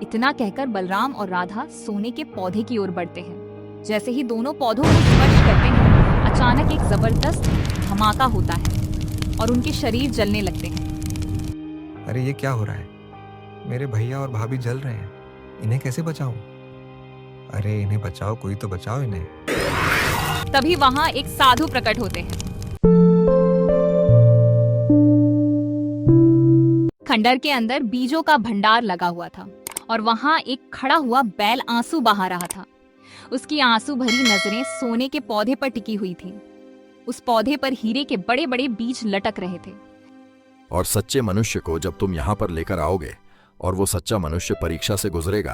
इतना कहकर बलराम और राधा सोने के पौधे की ओर बढ़ते हैं। जैसे ही दोनों पौधों को स्पर्श करते हैं, अचानक एक जबरदस्त धमाका होता है और उनके शरीर जलने लगते हैं। अरे ये क्या हो रहा है? मेरे भैया और भाभी जल रहे हैं, इन्हें कैसे बचाऊं? अरे इन्हें बचाओ, कोई तो बचाओ इन्हें। तभी वहां एक साधु प्रकट होते हैं। खंडर के अंदर बीजों का भंडार लगा हुआ था और वहां एक खड़ा हुआ बैल आंसू बहा रहा था। उसकी आंसू भरी नजरें सोने के पौधे पर टिकी हुई थीं। उस पौधे पर हीरे के बड़े बड़े बीज लटक रहे थे। और सच्चे मनुष्य को जब तुम यहाँ पर लेकर आओगे और वो सच्चा मनुष्य परीक्षा से गुजरेगा,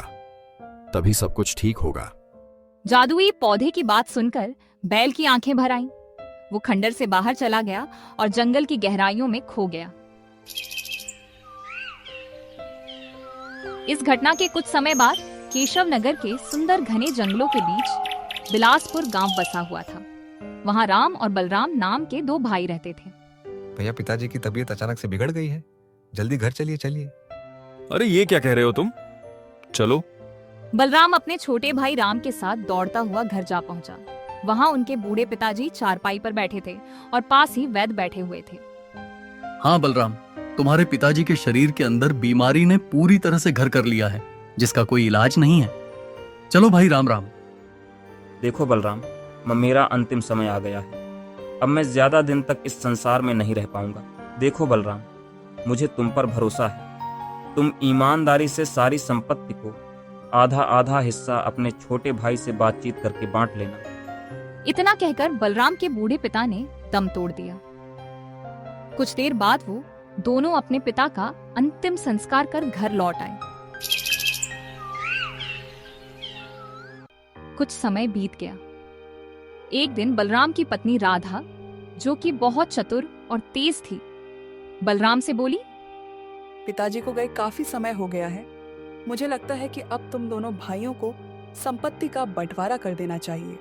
तभी सब कुछ ठीक होगा। जादुई पौधे की बात सुनकर बैल की आंखें भर आईं। वो खंडर से बाहर चला गया और जंगल की गहराइयों में खो गया। इस घटना के कुछ समय बाद केशव नगर के सुंदर घने जंगलों के बीच बिलासपुर गांव बसा हुआ था। वहां राम और बलराम नाम के दो भाई रहते थे। भैया, पिताजी की तबीयत अचानक से बिगड़ गई है, जल्दी घर चलिए चलिए। अरे ये क्या कह रहे हो तुम? चलो। बलराम अपने छोटे भाई राम के साथ दौड़ता हुआ घर जा पहुंचा। वहां उनके बूढ़े पिताजी चारपाई पर बैठे थे और पास ही वैद्य बैठे हुए थे। हाँ बलराम, तुम्हारे पिताजी के शरीर के अंदर बीमारी ने पूरी तरह से घर कर लिया है, जिसका कोई इलाज नहीं है। चलो भाई, राम राम। देखो बलराम, मेरा अंतिम समय आ गया है। अब मैं ज्यादा दिन तक इस संसार में नहीं रह पाऊंगा। देखो बलराम, मुझे तुम पर भरोसा है। तुम ईमानदारी से सारी संपत्ति को आधा आधा हिस्सा अपने छोटे भाई से बातचीत करके बांट लेना। इतना कहकर बलराम के बूढ़े पिता ने दम तोड़ दिया। कुछ देर बाद वो दोनों अपने पिता का अंतिम संस्कार कर घर लौट आए। कुछ समय बीत गया। एक दिन बलराम की पत्नी राधा, जो कि बहुत चतुर और तेज थी, बलराम से बोली, पिताजी को गए काफी समय हो गया है। मुझे लगता है कि अब तुम दोनों भाइयों को संपत्ति का बंटवारा कर देना चाहिए।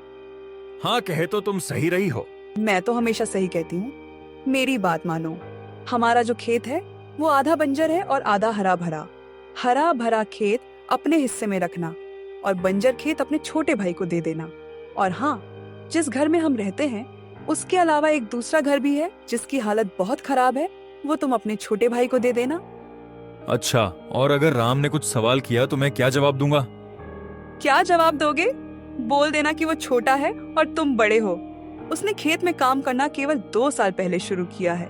हाँ, कहे तो तुम सही रही हो। मैं तो हमेशा सही कहती हूँ। मेरी बात मानो। हमारा जो खेत है वो आधा बंजर है और आधा हरा भरा। हरा भरा खेत अपने हिस्से में रखना और बंजर खेत अपने छोटे भाई को दे देना। और हाँ, जिस घर में हम रहते हैं उसके अलावा एक दूसरा घर भी है जिसकी हालत बहुत खराब है, वो तुम अपने छोटे भाई को दे देना। अच्छा, और अगर राम ने कुछ सवाल किया तो मैं क्या जवाब दूंगा? क्या जवाब दोगे? बोल देना कि वो छोटा है और तुम बड़े हो। उसने खेत में काम करना केवल 2 साल पहले शुरू किया है,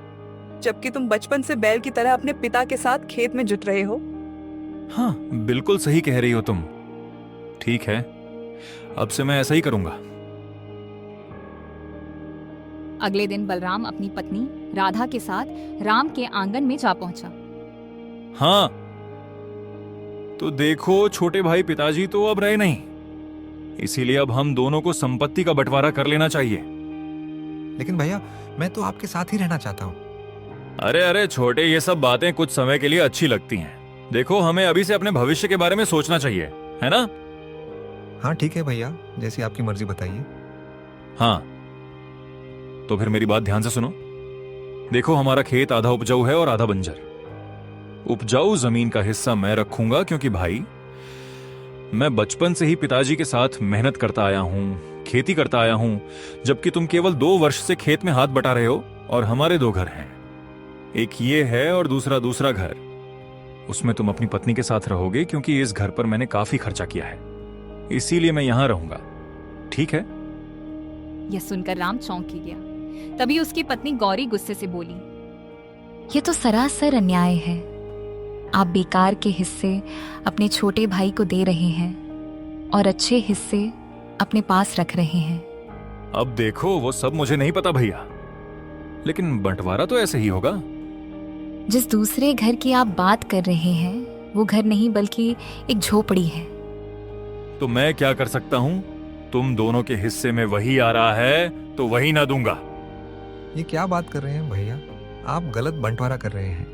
जबकि तुम बचपन से बैल की तरह अपने पिता के साथ खेत में जुट रहे हो। हाँ, बिल्कुल सही कह रही हो तुम। ठीक है, अब से मैं ऐसा ही करूंगा। अगले दिन बलराम अपनी पत्नी राधा के साथ राम के आंगन में जा पहुंचा। हाँ, तो देखो छोटे भाई पिताजी तो अब रहे नहीं, इसीलिए अब हम दोनों को संपत्ति का बंटवारा कर लेना चाहिए। लेकिन भैया, मैं तो आपके साथ ही रहना चाहता हूँ। अरे अरे छोटे, ये सब बातें कुछ समय के लिए अच्छी लगती हैं। देखो, हमें अभी से अपने भविष्य के बारे में सोचना चाहिए, है ना? हाँ ठीक है भैया, जैसी आपकी मर्जी बताइए। हाँ, तो फिर मेरी बात ध्यान से सुनो। देखो, हमारा खेत आधा उपजाऊ है और आधा बंजर। उपजाऊ जमीन का हिस्सा मैं रखूंगा, क्योंकि भाई, मैं बचपन से ही पिताजी के साथ मेहनत करता आया हूं, खेती करता आया हूं, जबकि तुम केवल 2 वर्ष से खेत में हाथ बटा रहे हो। और हमारे 2 घर हैं, एक ये है और दूसरा घर। उसमें तुम अपनी पत्नी के साथ रहोगे, क्योंकि इस घर पर मैंने काफी खर्चा किया है, इसीलिए मैं यहां रहूंगा। ठीक है? यह सुनकर राम चौंक गया। तभी उसकी पत्नी गौरी गुस्से से बोली, ये तो सरासर अन्याय है। आप बेकार के हिस्से अपने छोटे भाई को दे रहे हैं और अच्छे हिस्से अपने पास रख रहे हैं। अब देखो, वो सब मुझे नहीं पता भैया, लेकिन बंटवारा तो ऐसे ही होगा। जिस दूसरे घर की आप बात कर रहे हैं वो घर नहीं बल्कि एक झोपड़ी है। तो मैं क्या कर सकता हूं? तुम दोनों के हिस्से में वही आ रहा है तो वही ना दूंगा। ये क्या बात कर रहे हैं भैया? आप गलत बंटवारा कर रहे हैं।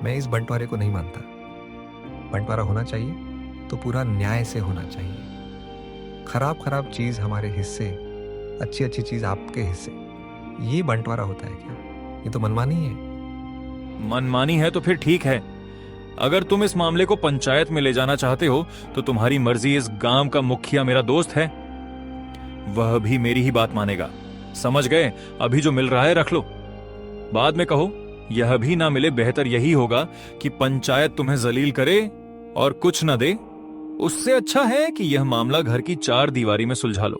मैं इस बंटवारे को नहीं मानता। बंटवारा होना चाहिए तो पूरा न्याय से होना चाहिए। खराब चीज हमारे हिस्से, अच्छी चीज आपके हिस्से, ये बंटवारा होता है क्या? ये तो मनमानी है। मनमानी है तो फिर ठीक है, अगर तुम इस मामले को पंचायत में ले जाना चाहते हो तो तुम्हारी मर्जी। इस गांव का मुखिया मेरा दोस्त है, वह भी मेरी ही बात मानेगा। समझ गए? अभी जो मिल रहा है रख लो, बाद में कहो। यह भी ना मिले, बेहतर यही होगा कि पंचायत तुम्हें जलील करे और कुछ ना दे। उससे अच्छा है कि यह मामला घर की 4 दीवारी में सुलझा लो।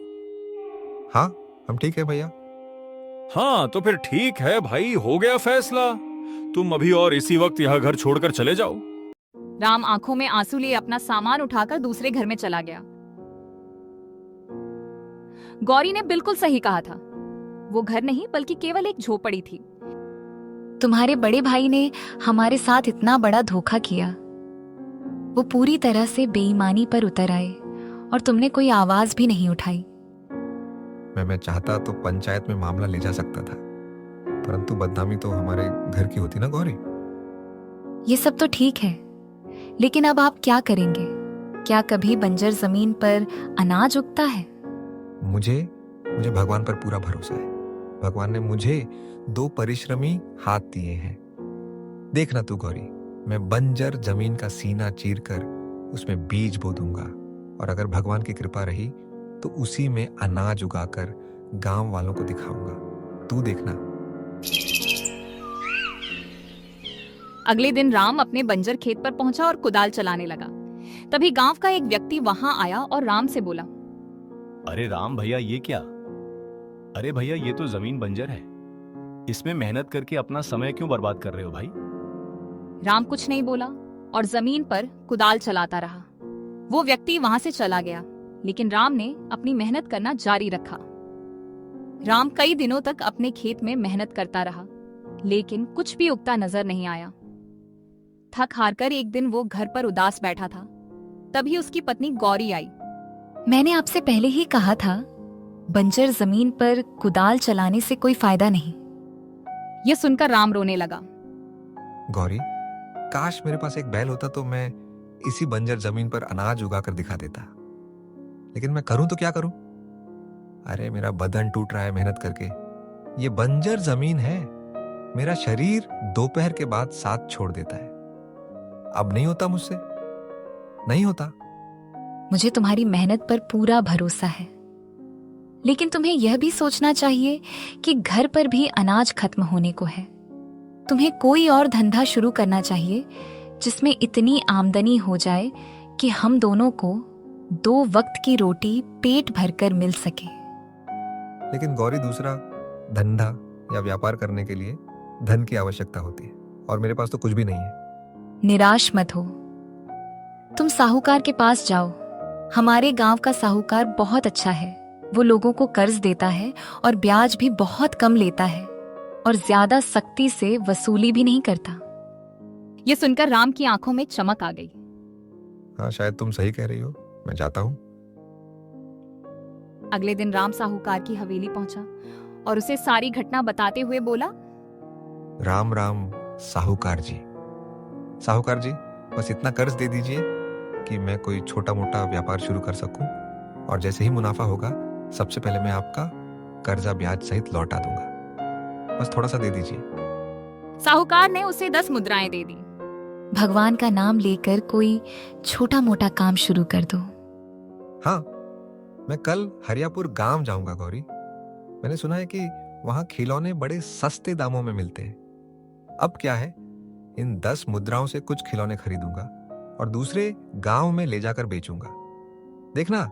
हाँ, हम ठीक है भैया। हाँ तो फिर ठीक है भाई, हो गया फैसला। तुम अभी और इसी वक्त यह घर छोड़कर चले जाओ। राम आंखों में आंसू लिए अपना सामान उठाकर दूसरे घर में चला गया। गौरी ने बिल्कुल सही कहा था। वो घर नहीं बल्कि केवल एक झोपड़ी थी। तुम्हारे बड़े भाई ने हमारे साथ इतना बड़ा धोखा किया। वो पूरी तरह से बेईमानी पर उतर आए और तुमने कोई आवाज भी नहीं उठाई। मैं चाहता तो पंचायत में मामला ले जा सकता था, परंतु बदनामी तो हमारे घर की होती ना गौरी। ये सब तो ठीक है, लेकिन अब आप क्या करेंगे? क्या कभी बंजर जमीन पर अनाज उगता है? मुझे भगवान पर पूरा भरोसा है। भगवान ने मुझे 2 परिश्रमी हाथ दिए हैं। देखना तू गौरी, मैं बंजर जमीन का सीना चीरकर उसमें बीज बो दूंगा, और अगर भगवान की कृपा रही तो उसी में अनाज उगाकर गांव वालों को दिखाऊंगा। तू देखना। अगले दिन राम अपने बंजर खेत पर पहुंचा और कुदाल चलाने लगा। तभी गांव का एक व्यक्ति वहां आया और राम से बोला, अरे राम भैया, ये क्या? अरे भैया, ये तो जमीन बंजर है, इसमें मेहनत करके अपना समय क्यों बर्बाद कर रहे हो भाई? राम कुछ नहीं बोला और जमीन पर कुदाल चलाता रहा। वो व्यक्ति वहां से चला गया, लेकिन राम ने अपनी मेहनत करना जारी रखा। राम कई दिनों तक अपने खेत में मेहनत करता रहा, लेकिन कुछ भी उगता नजर नहीं आया। थक हारकर एक दिन वो घर पर उदास बैठा था। तभी उसकी पत्नी गौरी आई। मैंने आपसे पहले ही कहा था, बंजर जमीन पर कुदाल चलाने से कोई फायदा नहीं। ये सुनकर राम रोने लगा। गौरी, काश मेरे पास एक बैल होता तो मैं इसी बंजर जमीन पर अनाज उगाकर दिखा देता, लेकिन मैं करूं तो क्या करूं? अरे मेरा बदन टूट रहा है मेहनत करके। ये बंजर जमीन है, मेरा शरीर दोपहर के बाद साथ छोड़ देता है। अब नहीं होता मुझसे, नहीं होता। मुझे तुम्हारी मेहनत पर पूरा भरोसा है, लेकिन तुम्हें यह भी सोचना चाहिए कि घर पर भी अनाज खत्म होने को है। तुम्हें कोई और धंधा शुरू करना चाहिए जिसमें इतनी आमदनी हो जाए कि हम दोनों को 2 वक्त की रोटी पेट भरकर मिल सके। लेकिन गौरी, दूसरा धंधा या व्यापार करने के लिए धन की आवश्यकता होती है, और मेरे पास तो कुछ भी नहीं है। निराश मत हो, तुम साहूकार के पास जाओ। हमारे गांव का साहूकार बहुत अच्छा है। वो लोगों को कर्ज देता है और ब्याज भी बहुत कम लेता है, और ज्यादा सख्ती से वसूली भी नहीं करता। ये सुनकर राम की आंखों में चमक आ गई। हाँ, शायद तुम सही कह रही हो, मैं जाता हूँ। अगले दिन राम साहूकार की हवेली पहुंचा और उसे सारी घटना बताते हुए बोला, राम राम साहूकार जी। साहूकार जी, बस इतना कर्ज दे दीजिए कि मैं कोई छोटा मोटा व्यापार शुरू कर सकूं, और जैसे ही मुनाफा होगा सबसे पहले मैं आपका कर्जा ब्याज सहित लौटा दूंगा। बस थोड़ा सा दे दीजिए। साहूकार ने उसे 10 मुद्राएं दे दी। भगवान का नाम लेकर कोई छोटा मोटा काम शुरू कर दो। हाँ, मैं कल हरियापुर गांव जाऊंगा गौरी। मैंने सुना है कि वहां खिलौने बड़े सस्ते दामों में मिलते हैं। अब क्या है, इन 10 मुद्राओं से कुछ खिलौने खरीदूंगा और दूसरे गांव में ले जाकर बेचूंगा। देखना,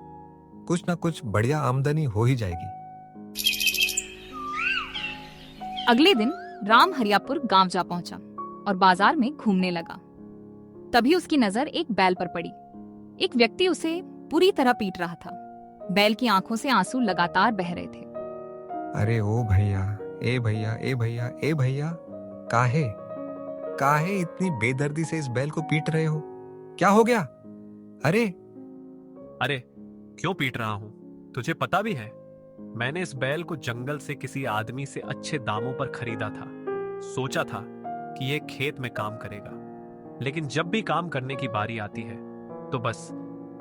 कुछ ना कुछ बढ़िया आमदनी हो ही जाएगी। अगले दिन राम हरियापुर गांव जा पहुंचा और बाजार में घूमने लगा। तभी उसकी नजर एक बैल पर पड़ी। एक व्यक्ति उसे पूरी तरह पीट रहा था। बैल की आंखों से आंसू लगातार बह रहे थे। अरे ओ भैया, ए भैया, ए भैया, ए भैया, काहे काहे इतनी बेदर्दी से इस बैल को पीट रहे हो? क्या हो गया? अरे अरे क्यों पीट रहा हूं? तुझे पता भी है, मैंने इस बैल को जंगल से किसी आदमी से अच्छे दामों पर खरीदा था। सोचा था कि ये खेत में काम करेगा, लेकिन जब भी काम करने की बारी आती है तो बस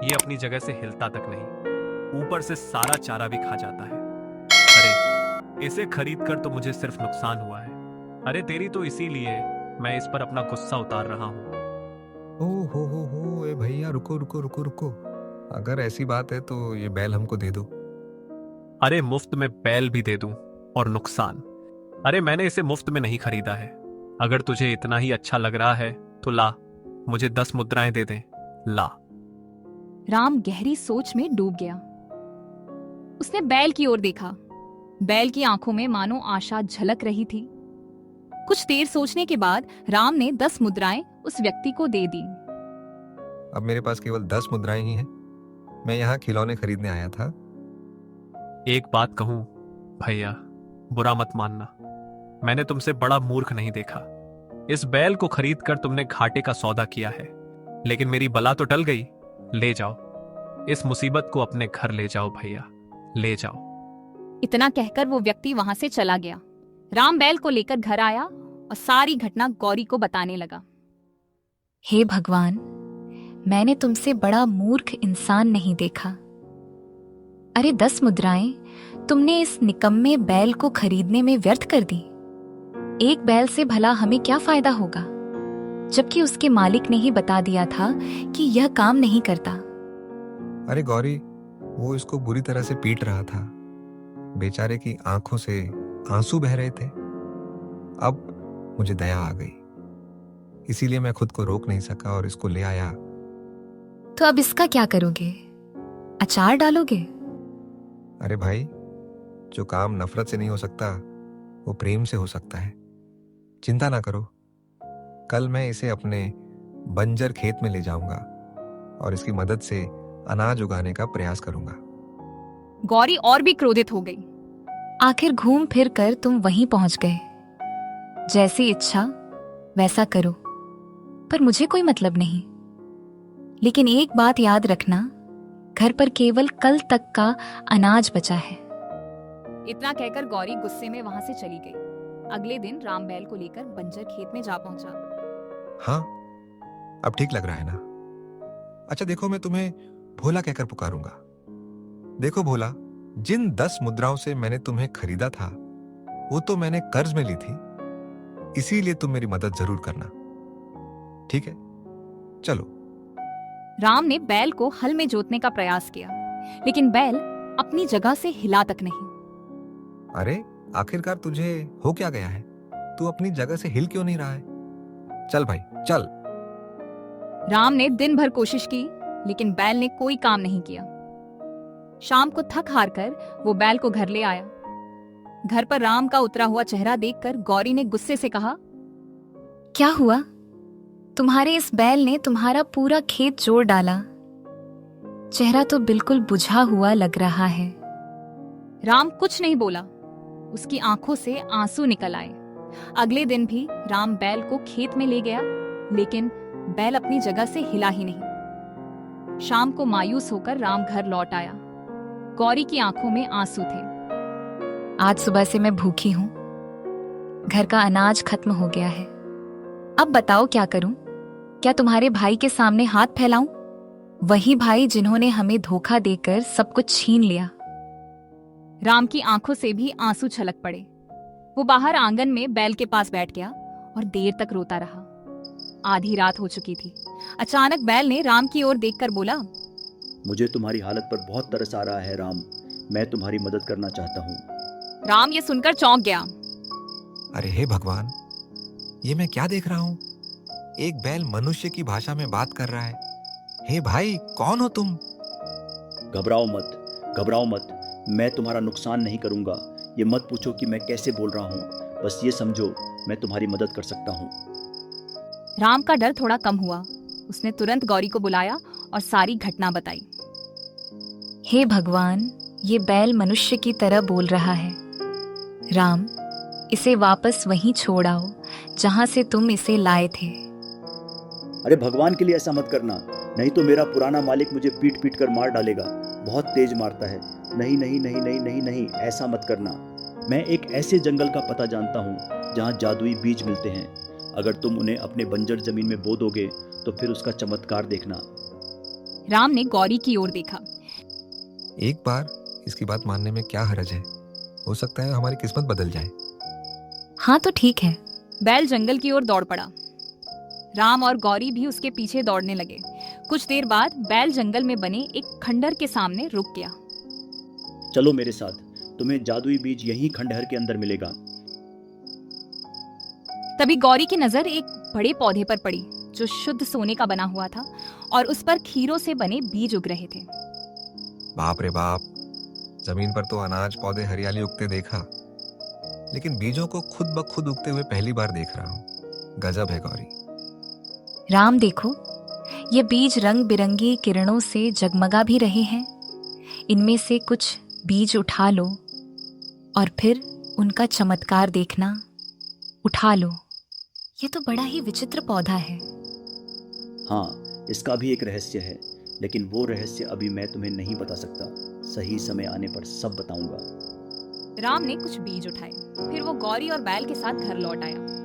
ये अपनी जगह से हिलता तक नहीं, ऊपर से सारा चारा भी खा जाता है। अरे इसे खरीद कर तो मुझे सिर्फ नुकसान हुआ है। अरे तेरी तो इसीलिए मैं इस पर अपना गुस्सा उतार रहा हूं। ओ हो ए भैया, रुको रुको रुको रुको। अगर ऐसी बात है तो ये बैल हमको दे दो। अरे मुफ्त में बैल भी दे दूं और नुकसान? अरे मैंने इसे मुफ्त में नहीं खरीदा है। अगर तुझे इतना ही अच्छा लग रहा है तो ला, मुझे 10 मुद्राएं दे दे, ला। राम गहरी सोच में डूब गया। उसने बैल की ओर देखा। बैल की आंखों में मानो आशा झलक रही थी। कुछ देर सोचने के बाद राम ने 10 मुद्राएं उस व्यक्ति को दे दी। अब मेरे पास केवल 10 मुद्राएं ही हैं। मैं यहाँ खिलौने खरीदने आया था। एक बात कहूं भैया, बुरा मत मानना, मैंने तुमसे बड़ा मूर्ख नहीं देखा। इस बैल को खरीद कर तुमने घाटे का सौदा किया है, लेकिन मेरी बला तो टल गई। ले जाओ, इस मुसीबत को अपने घर ले जाओ भैया, ले जाओ। इतना कहकर वो व्यक्ति वहां से चला गया। राम बैल को लेकर घर आया और सारी घटना गौरी को बताने लगा। हे भगवान, मैंने तुमसे बड़ा मूर्ख इंसान नहीं देखा। अरे 10 मुद्राएं तुमने इस निकम्मे बैल को खरीदने में व्यर्थ कर दी। एक बैल से भला हमें क्या फायदा होगा, जबकि उसके मालिक ने ही बता दिया था कि यह काम नहीं करता। अरे गौरी, वो इसको बुरी तरह से पीट रहा था। बेचारे की आंखों से आंसू बह रहे थे। अब मुझे दया आ गई, इसीलिए मैं खुद को रोक नहीं सका और इसको ले आया। तो अब इसका क्या करोगे? अचार डालोगे? अरे भाई, जो काम नफरत से नहीं हो सकता वो प्रेम से हो सकता है। चिंता ना करो, कल मैं इसे अपने बंजर खेत में ले जाऊंगा और इसकी मदद से अनाज उगाने का प्रयास करूंगा। गौरी और भी क्रोधित हो गई। आखिर घूम फिर कर तुम वहीं पहुंच गए। जैसी इच्छा वैसा करो, पर मुझे कोई मतलब नहीं। लेकिन एक बात याद रखना, घर पर केवल कल तक का अनाज बचा है। इतना कहकर गौरी गुस्से में वहां से चली गई। अगले दिन राम बैल को लेकर बंजर खेत में जा पहुंचा। हाँ, अब ठीक लग रहा है ना? अच्छा देखो, मैं तुम्हें भोला कहकर पुकारूंगा। देखो भोला, जिन 10 मुद्राओं से मैंने तुम्हें खरीदा था वो तो मैंने कर्ज में ली थी, इसीलिए तुम मेरी मदद जरूर करना, ठीक है? चलो। राम ने बैल को हल में जोतने का प्रयास किया, लेकिन बैल अपनी जगह से हिला तक नहीं। अरे आखिरकार तुझे हो क्या गया है? तू अपनी जगह से हिल क्यों नहीं रहा है? चल भाई चल। राम ने दिन भर कोशिश की, लेकिन बैल ने कोई काम नहीं किया। शाम को थक हार कर वो बैल को घर ले आया। घर पर राम का उतरा हुआ चेहरा देखकर गौरी ने गुस्से से कहा, क्या हुआ? तुम्हारे इस बैल ने तुम्हारा पूरा खेत जोड़ डाला। चेहरा तो बिल्कुल बुझा हुआ लग रहा है। राम कुछ नहीं बोला। उसकी आंखों से आंसू निकल आए। अगले दिन भी राम बैल को खेत में ले गया, लेकिन बैल अपनी जगह से हिला ही नहीं। शाम को मायूस होकर राम घर लौट आया। गौरी की आंखों में आंसू थे। आज सुबह से मैं भूखी हूं। घर का अनाज खत्म हो गया है। अब बताओ क्या करूं? क्या तुम्हारे भाई के सामने हाथ फैलाऊं? वही भाई जिन्होंने हमें धोखा देकर सब कुछ छीन लिया। राम की आंखों से भी आंसू छलक पड़े। वो बाहर आंगन में बैल के पास बैठ गया और देर तक रोता रहा। आधी रात हो चुकी थी। अचानक बैल ने राम की ओर देखकर बोला, मुझे तुम्हारी हालत पर बहुत तरस आ रहा है राम, मैं तुम्हारी मदद करना चाहता हूँ। राम ये सुनकर चौंक गया। अरे हे भगवान, ये मैं क्या देख रहा हूँ? एक बैल मनुष्य की भाषा में बात कर रहा है। हे भाई, कौन हो तुम? घबराओ मत, घबराओ मत, मैं तुम्हारा नुकसान नहीं करूंगा। ये मत पूछो कि मैं कैसे बोल रहा हूँ, बस ये समझो मैं तुम्हारी मदद कर सकता हूँ। राम का डर थोड़ा कम हुआ। उसने तुरंत गौरी को बुलाया और सारी घटना बताई। हे भगवान, ये बैल मनुष्य की तरह बोल रहा है। राम, इसे वापस वहीं छोड़ आओ जहां से तुम इसे लाए थे। अरे भगवान के लिए ऐसा मत करना, नहीं तो मेरा पुराना मालिक मुझे पीट पीट कर मार डालेगा। बहुत तेज मारता है। नहीं नहीं नहीं नहीं नहीं नहीं, ऐसा मत करना। मैं एक ऐसे जंगल का पता जानता हूँ जहाँ जादुई बीज मिलते हैं। अगर तुम उन्हें अपने बंजर जमीन में बो दोगे तो फिर उसका चमत्कार देखना। राम ने गौरी की ओर देखा। एक बार इसकी बात मानने में क्या हर्ज है? हो सकता है हमारी किस्मत बदल जाए। हाँ तो ठीक है। बैल जंगल की ओर दौड़ पड़ा। राम और गौरी भी उसके पीछे दौड़ने लगे। कुछ देर बाद बैल जंगल में बने एक खंडहर के सामने रुक गया। चलो मेरे साथ, तुम्हें जादुई बीज यहीं खंडहर के अंदर मिलेगा। तभी गौरी की नजर एक बड़े पौधे पर पड़ी जो शुद्ध सोने का बना हुआ था और उस पर खीरों से बने बीज उग रहे थे। बाप रे बाप, जमीन पर तो अनाज पौधे हरियाली उगते देखा, लेकिन बीजों को खुद ब खुद उगते हुए पहली बार देख रहा हूँ। गजब है गौरी। राम देखो, ये बीज रंग बिरंगी किरणों से जगमगा भी रहे हैं। इनमें से कुछ बीज उठा लो और फिर उनका चमत्कार देखना। उठा लो। ये तो बड़ा ही विचित्र पौधा है। हाँ, इसका भी एक रहस्य है, लेकिन वो रहस्य अभी मैं तुम्हें नहीं बता सकता। सही समय आने पर सब बताऊंगा। राम ने कुछ बीज उठाए, फिर वो गौरी और बैल के साथ घर लौट आया।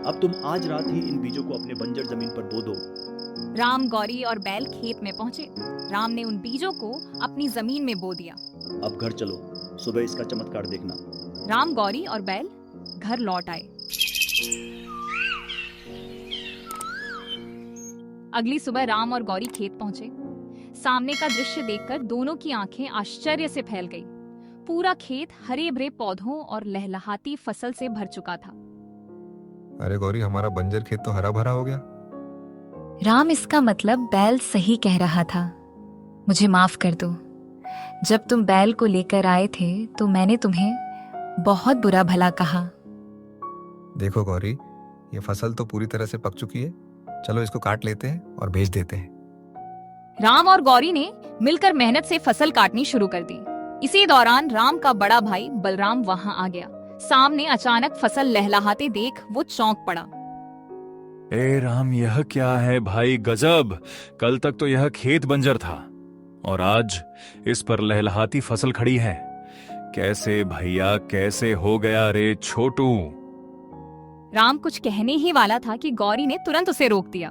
अब तुम आज रात ही इन बीजों को अपने बंजर जमीन पर बो दो। राम, गौरी और बैल खेत में पहुंचे। राम ने उन बीजों को अपनी जमीन में बो दिया। अब घर चलो, सुबह इसका चमत्कार देखना। राम, गौरी और बैल घर लौट आए। अगली सुबह राम और गौरी खेत पहुंचे। सामने का दृश्य देखकर दोनों की आंखें आश्चर्य से फैल गई। पूरा खेत हरे भरे पौधों और लहलहाती फसल से भर चुका था। अरे गौरी, हमारा बंजर खेत तो हरा भरा हो गया। राम, इसका मतलब बैल सही कह रहा था। मुझे माफ कर दो। जब तुम बैल को लेकर आए थे तो मैंने तुम्हें बहुत बुरा भला कहा। देखो गौरी, ये फसल तो पूरी तरह से पक चुकी है। चलो इसको काट लेते हैं और भेज देते हैं। राम और गौरी ने मिलकर मेहनत से फसल काटनी शुरू कर दी। इसी दौरान राम का बड़ा भाई बलराम वहां आ गया। सामने अचानक फसल लहलहाते देख वो चौंक पड़ा। ए राम, यह क्या है भाई? गजब! कल तक तो यह खेत बंजर था और आज इस पर लहलहाती फसल खड़ी है। कैसे भैया, कैसे हो गया रे छोटू? राम कुछ कहने ही वाला था कि गौरी ने तुरंत उसे रोक दिया।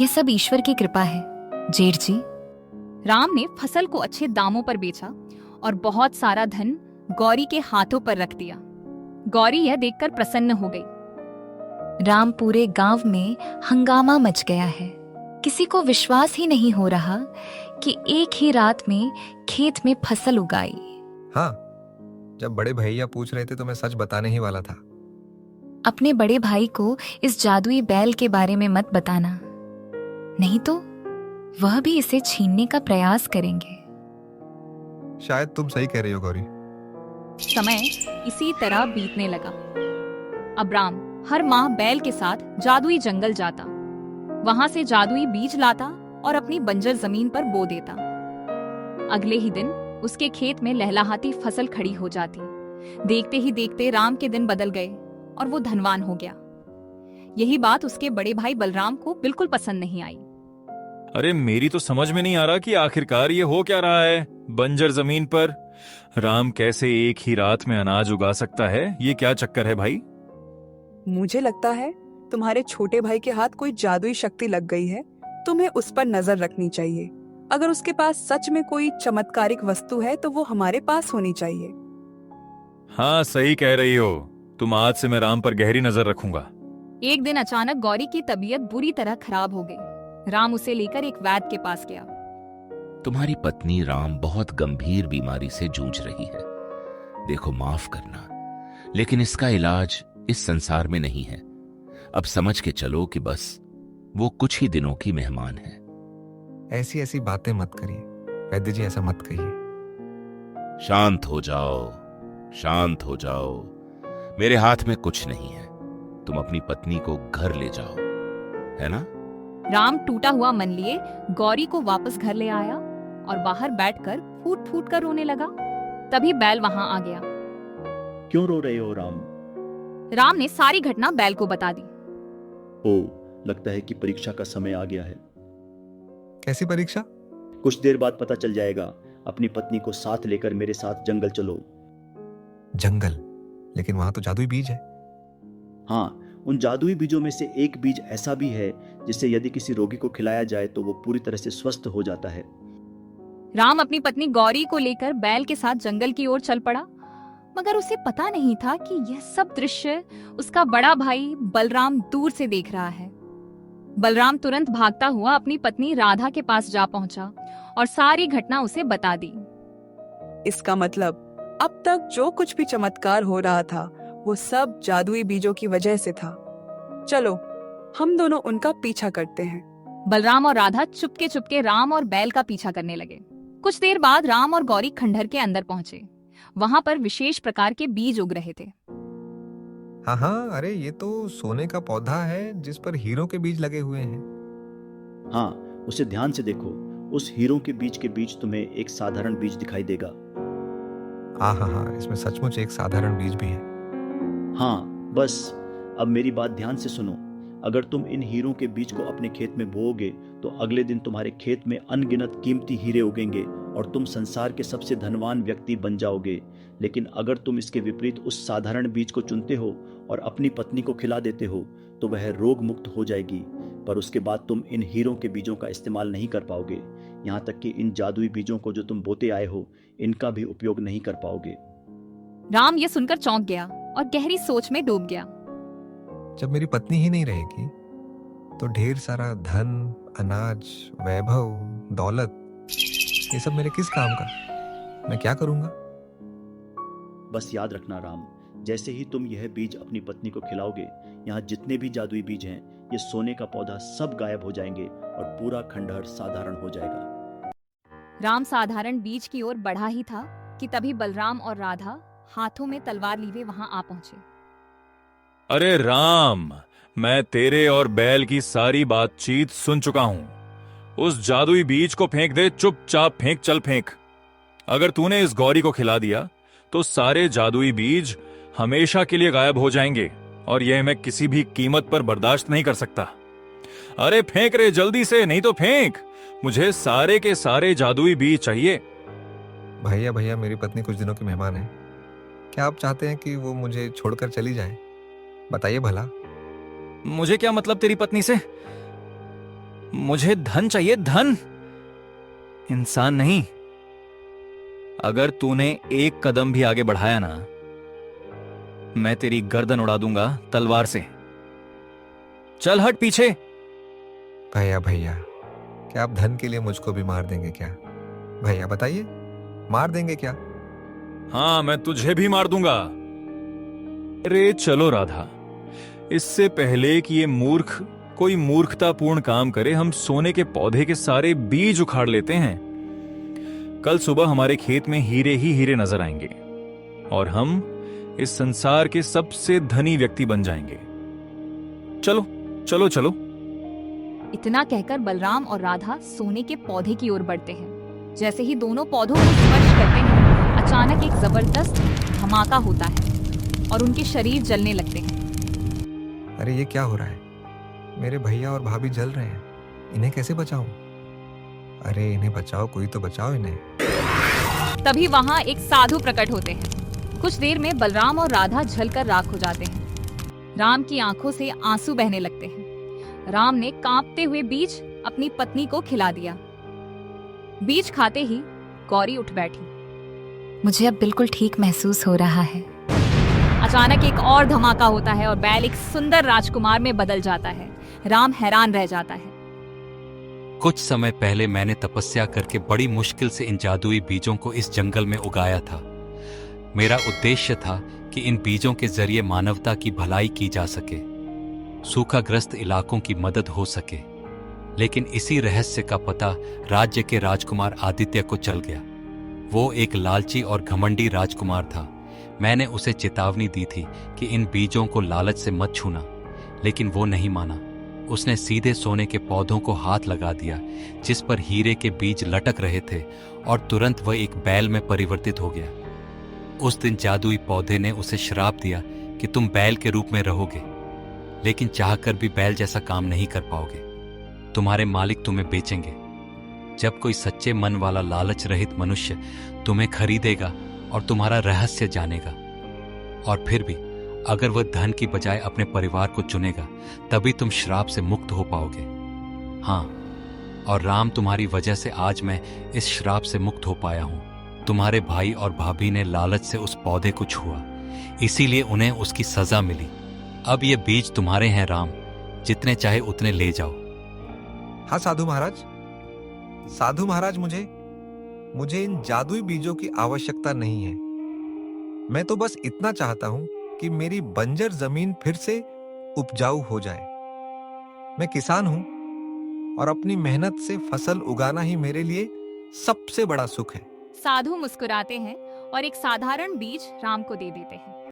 यह सब ईश्वर की कृपा है, जेठ जी। राम ने फसल को अच्छे दामों पर बेचा और बहुत सारा धन गौरी के हाथों पर रख दिया। गौरी यह देखकर प्रसन्न हो गई। राम, पूरे गांव में हंगामा मच गया है। किसी को विश्वास ही नहीं हो रहा कि एक ही रात में खेत में फसल उगाई। हाँ, जब बड़े भैया पूछ रहे थे तो मैं सच बताने ही वाला था। अपने बड़े भाई को इस जादुई बैल के बारे में मत बताना, नहीं तो वह भी इसे छीनने का प्रयास करेंगे। शायद तुम सही कह रही हो गौरी। समय इसी तरह बीतने लगा। अब राम हर माह बैल के साथ जादुई जंगल जाता, वहां से जादुई बीज लाता और अपनी बंजर जमीन पर बो देता। अगले ही दिन उसके खेत में लहलहाती फसल खड़ी हो जाती। देखते ही देखते राम के दिन बदल गए और वो धनवान हो गया। यही बात उसके बड़े भाई बलराम को बिल्कुल पसंद नहीं आई। अरे मेरी तो समझ में नहीं आ रहा कि आखिरकार ये हो क्या रहा है। बंजर जमीन पर राम कैसे एक ही रात में अनाज उगा सकता है? ये क्या चक्कर है भाई? मुझे लगता है तुम्हारे छोटे भाई के हाथ कोई जादुई शक्ति लग गई है। तुम्हें उस पर नजर रखनी चाहिए। अगर उसके पास सच में कोई चमत्कारिक वस्तु है तो वो हमारे पास होनी चाहिए। हाँ, सही कह रही हो तुम। आज से मैं राम पर गहरी नजर रखूंगा। एक दिन अचानक गौरी की तबीयत बुरी तरह खराब हो गई। राम उसे लेकर एक वैद्य के पास गया। तुम्हारी पत्नी राम बहुत गंभीर बीमारी से जूझ रही है। देखो, माफ करना, लेकिन इसका इलाज इस संसार में नहीं है। अब समझ के चलो कि बस वो कुछ ही दिनों की मेहमान है। ऐसी ऐसी बातें मत करिए वैद्य जी, ऐसा मत कहिए। शांत हो जाओ, शांत हो जाओ। मेरे हाथ में कुछ नहीं है। तुम अपनी पत्नी को घर ले जाओ, है ना? राम टूटा हुआ मन लिए गौरी को वापस घर ले आया और बाहर बैठकर फूट फूट कर रोने लगा। तभी बैल वहां आ गया। क्यों रो रहे हो राम? राम ने सारी घटना बैल को बता दी। ओ, लगता है कि परीक्षा का समय आ गया है। कैसी परीक्षा? कुछ देर बाद पता चल जाएगा। अपनी पत्नी को साथ लेकर मेरे साथ जंगल चलो। जंगल? लेकिन वहां तो जादुई बीज है। हाँ, उन जादुई बीजों में से एक बीज ऐसा भी है जिसे यदि किसी रोगी को खिलाया जाए तो वो पूरी तरह से स्वस्थ हो जाता है। राम अपनी पत्नी गौरी को लेकर बैल के साथ जंगल की ओर चल पड़ा। मगर उसे पता नहीं था कि यह सब दृश्य उसका बड़ा भाई बलराम दूर से देख रहा है। बलराम तुरंत भागता हुआ अपनी पत्नी राधा के पास जा पहुंचा और सारी घटना उसे बता दी। इसका मतलब अब तक जो कुछ भी चमत्कार हो रहा था वो सब जादुई बीजों की वजह से था। चलो हम दोनों उनका पीछा करते हैं। बलराम और राधा चुपके चुपके राम और बैल का पीछा करने लगे। कुछ देर बाद राम और गौरी खंडहर के अंदर पहुंचे। वहां पर विशेष प्रकार के बीज उग रहे थे। हाँ हाँ, अरे ये तो सोने का पौधा है जिस पर हीरों के बीज लगे हुए हैं। हाँ, उसे ध्यान से देखो। उस हीरों के बीच तुम्हें एक साधारण बीज दिखाई देगा। हाँ हाँ हाँ, इसमें सचमुच एक साधारण बीज भी है। हाँ, बस अब मेरी बात ध्यान से सुनो। अगर तुम इन हीरों के बीज को अपने खेत में बोओगे तो अगले दिन तुम्हारे खेत में अनगिनत कीमती हीरे उगेंगे और तुम संसार के सबसे धनवान व्यक्ति बन जाओगे। लेकिन अगर तुम इसके विपरीत उस साधारण बीज को चुनते हो और अपनी पत्नी को खिला देते हो तो वह रोग मुक्त हो जाएगी, पर उसके बाद तुम इन हीरों के बीजों का इस्तेमाल नहीं कर पाओगे। यहाँ तक कि इन जादुई बीजों को जो तुम बोते आए हो इनका भी उपयोग नहीं कर पाओगे। राम ये सुनकर चौंक गया और गहरी सोच में डूब गया। जब मेरी पत्नी ही नहीं रहेगी तो ढेर सारा धन, अनाज, वैभव, दौलत, ये सब मेरे किस काम का? मैं क्या करूंगा? बस याद रखना राम, जैसे ही तुम यह बीज अपनी पत्नी को खिलाओगे, यहाँ जितने भी जादुई बीज हैं, ये सोने का पौधा सब गायब हो जाएंगे और पूरा खंडहर साधारण हो जाएगा। राम साधारण बीज की ओर बढ़ा ही था कि तभी बलराम और राधा हाथों में तलवार लिए वहां आ पहुंचे। अरे राम, मैं तेरे और बैल की सारी बातचीत सुन चुका हूं। उस जादुई बीज को फेंक दे, चुपचाप फेंक, चल फेंक। अगर तूने इस गौरी को खिला दिया तो सारे जादुई बीज हमेशा के लिए गायब हो जाएंगे और यह मैं किसी भी कीमत पर बर्दाश्त नहीं कर सकता। अरे फेंक रे जल्दी से, नहीं तो फेंक। मुझे सारे के सारे जादुई बीज चाहिए। भैया भैया, मेरी पत्नी कुछ दिनों की मेहमान है। क्या आप चाहते हैं कि वो मुझे छोड़कर चली जाए? बताइए भला। मुझे क्या मतलब तेरी पत्नी से? मुझे धन चाहिए, धन, इंसान नहीं। अगर तूने एक कदम भी आगे बढ़ाया ना, मैं तेरी गर्दन उड़ा दूंगा तलवार से। चल हट पीछे। भैया भैया, क्या आप धन के लिए मुझको भी मार देंगे क्या? भैया बताइए, मार देंगे क्या? हाँ, मैं तुझे भी मार दूंगा। अरे चलो राधा, इससे पहले कि ये मूर्ख कोई मूर्खतापूर्ण काम करे, हम सोने के पौधे के सारे बीज उखाड़ लेते हैं। कल सुबह हमारे खेत में हीरे ही हीरे नजर आएंगे और हम इस संसार के सबसे धनी व्यक्ति बन जाएंगे। चलो चलो चलो। इतना कहकर बलराम और राधा सोने के पौधे की ओर बढ़ते हैं। जैसे ही दोनों पौधों को स्पर्श करते हैं, अचानक एक जबरदस्त धमाका होता है और उनके शरीर जलने लगते हैं। अरे ये क्या हो रहा है? मेरे भैया और भाभी जल रहे हैं, इन्हें कैसे बचाऊं? अरे इन्हें बचाओ, कोई तो बचाओ इन्हें। तभी वहां एक साधु प्रकट होते हैं। कुछ देर में बलराम और राधा जलकर राख हो जाते हैं। राम की आंखों से आंसू बहने लगते हैं। राम ने कांपते हुए बीज अपनी पत्नी को खिला दिया। बीज खाते ही गौरी उठ बैठी। मुझे अब बिल्कुल ठीक महसूस हो रहा है। अचानक एक और धमाका होता है और बैल एक सुंदर राजकुमार में बदल जाता है। राम हैरान रह जाता है। कुछ समय पहले मैंने तपस्या करके बड़ी मुश्किल से इन जादुई बीजों को इस जंगल में उगाया था। मेरा उद्देश्य था कि इन बीजों के जरिए मानवता की भलाई की जा सके, सूखाग्रस्त इलाकों की मदद हो सके। लेकिन इसी रहस्य का पता राज्य के राजकुमार आदित्य को चल गया। वो एक लालची और घमंडी राजकुमार था। मैंने उसे चेतावनी दी थी कि इन बीजों को लालच से मत छूना, लेकिन वो नहीं माना। उसने सीधे सोने के पौधों को हाथ लगा दिया जिस पर हीरे के बीज लटक रहे थे और तुरंत वह एक बैल में परिवर्तित हो गया। उस दिन जादुई पौधे ने उसे श्राप दिया कि तुम बैल के रूप में रहोगे, लेकिन चाहकर भी बैल जैसा काम नहीं कर पाओगे। तुम्हारे मालिक तुम्हें बेचेंगे। जब कोई सच्चे मन वाला लालच रहित मनुष्य तुम्हें खरीदेगा और तुम्हारा रहस्य जानेगा, और फिर भी अगर वह धन की बजाय अपने परिवार को चुनेगा, तभी तुम श्राप से मुक्त हो पाओगे। हाँ, और राम, तुम्हारी वजह से आज मैं इस श्राप से मुक्त हो पाया हूं। तुम्हारे भाई और भाभी ने लालच से उस पौधे को छुआ, इसीलिए उन्हें उसकी सजा मिली। अब ये बीज तुम्हारे हैं राम, जितने चाहे उतने ले जाओ। हाँ साधु महाराज। साधु महाराज, मुझे इन जादुई बीजों की आवश्यकता नहीं है। मैं तो बस इतना चाहता हूं कि मेरी बंजर जमीन फिर से उपजाऊ हो जाए। मैं किसान हूं और अपनी मेहनत से फसल उगाना ही मेरे लिए सबसे बड़ा सुख है। साधु मुस्कुराते हैं और एक साधारण बीज राम को दे देते हैं।